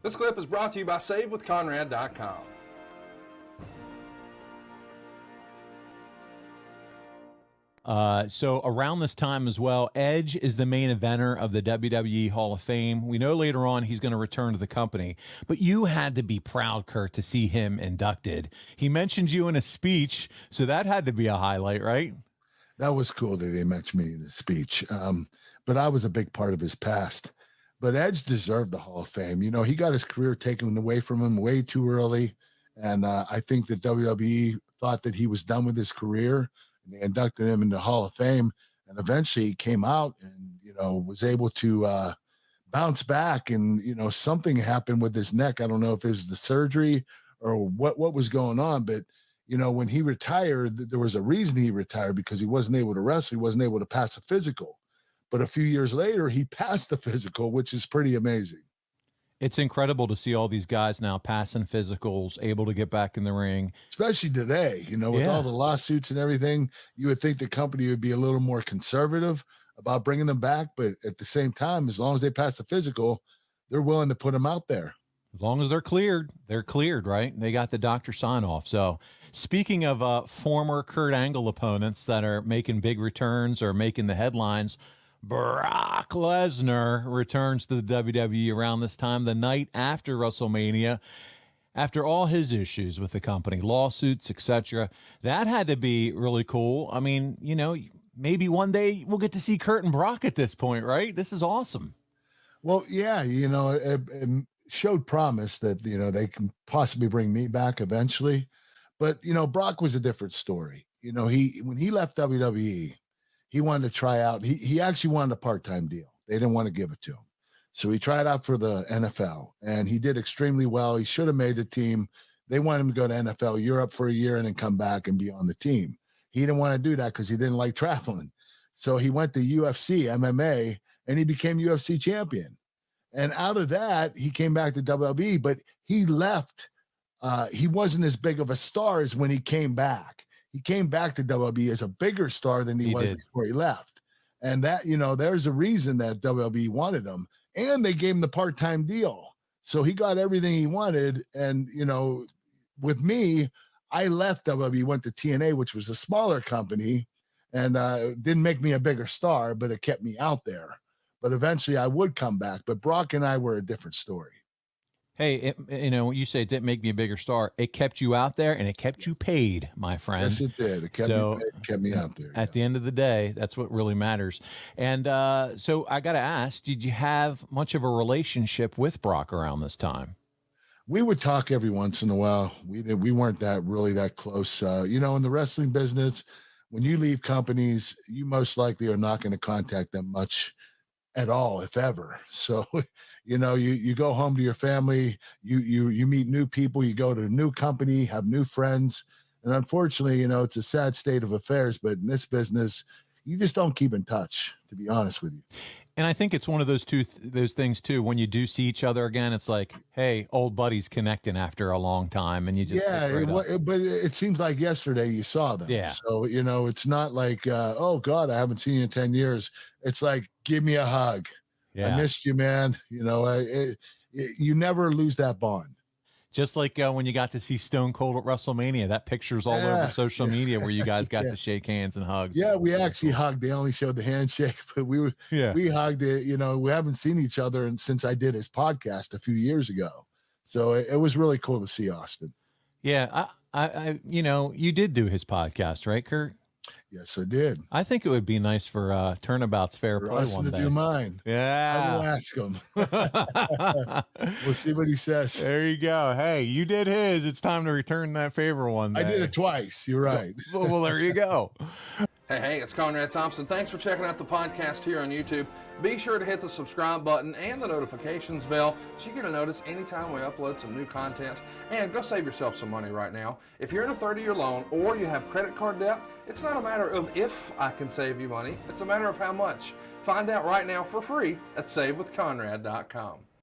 This clip is brought to you by SaveWithConrad.com. So around this time as well, Edge is the main eventer of the WWE Hall of Fame. We know later on he's going to return to the company, but you had to be proud, Kurt, to see him inducted. He mentioned you in a speech, so that had to be a highlight, right? That was cool that they mentioned me in his speech. But I was a big part of his past. But Edge deserved the Hall of Fame. You know, he got his career taken away from him way too early. And I think that WWE thought that he was done with his career. And they inducted him into the Hall of Fame. And eventually he came out and, you know, was able to bounce back. And, you know, something happened with his neck. I don't know if it was the surgery or what was going on. But, you know, when he retired, there was a reason he retired, because he wasn't able to wrestle. He wasn't able to pass a physical. But a few years later, he passed the physical, which is pretty amazing. It's incredible to see all these guys now passing physicals, able to get back in the ring. Especially today, you know, with all the lawsuits and everything, you would think the company would be a little more conservative about bringing them back. But at the same time, as long as they pass the physical, they're willing to put them out there. As long as they're cleared, right? They got the doctor sign off. So speaking of former Kurt Angle opponents that are making big returns or making the headlines, Brock Lesnar returns to the WWE around this time, the night after WrestleMania, after all his issues with the company, lawsuits, etc. That had to be really cool. I mean, you know, maybe one day we'll get to see Kurt and Brock at this point, right? This is awesome. Well, yeah, you know, it showed promise that, you know, they can possibly bring me back eventually. But, you know, Brock was a different story. You know, when he left WWE, he wanted to try out. He actually wanted a part-time deal. They didn't want to give it to him. So he tried out for the NFL, and he did extremely well. He should have made the team. They wanted him to go to NFL Europe for a year and then come back and be on the team. He didn't want to do that because he didn't like traveling. So he went to UFC, MMA, and he became UFC champion. And out of that, he came back to WWE, but he left. He wasn't as big of a star as when he came back. He came back to WWE as a bigger star than he was before he left. And that, you know, there's a reason that WWE wanted him. And they gave him the part-time deal. So he got everything he wanted. And, you know, with me, I left WWE, went to TNA, which was a smaller company, and didn't make me a bigger star, but it kept me out there. But eventually I would come back. But Brock and I were a different story. Hey, you know, you say it didn't make me a bigger star. It kept you out there, and it kept you paid, my friend. Yes, it did. It kept me paid, kept me out there. At the end of the day, that's what really matters. And so I got to ask, did you have much of a relationship with Brock around this time? We would talk every once in a while. We weren't really that close. You know, in the wrestling business, when you leave companies, you most likely are not going to contact them much at all, if ever. So, you know, you go home to your family, you meet new people, you go to a new company, have new friends. And unfortunately, you know, it's a sad state of affairs, but in this business, you just don't keep in touch, to be honest with you. And I think it's one of those things too. When you do see each other again, it's like, hey, old buddies connecting after a long time, and you just but it seems like yesterday you saw them. Yeah. So, you know, it's not like oh God, I haven't seen you in 10 years. It's like, give me a hug. Yeah. I missed you, man. You know, you never lose that bond. Just like when you got to see Stone Cold at WrestleMania, that picture's all over social media where you guys got to shake hands and hugs. Yeah, we actually hugged. They only showed the handshake, but we hugged it. You know, we haven't seen each other since I did his podcast a few years ago. So it was really cool to see Austin. Yeah, I you know, you did do his podcast, right, Kurt? Yes, I did. I think it would be nice for Turnabout's Fair Play one day. Do mine. Yeah. I will ask him. We'll see what he says. There you go. Hey, you did his. It's time to return that favor one day. I did it twice. You're right. Well, there you go. Hey, it's Conrad Thompson. Thanks for checking out the podcast here on YouTube. Be sure to hit the subscribe button and the notifications bell so you get a notice anytime we upload some new content. And go save yourself some money right now. If you're in a 30-year loan or you have credit card debt, it's not a matter of if I can save you money. It's a matter of how much. Find out right now for free at SaveWithConrad.com.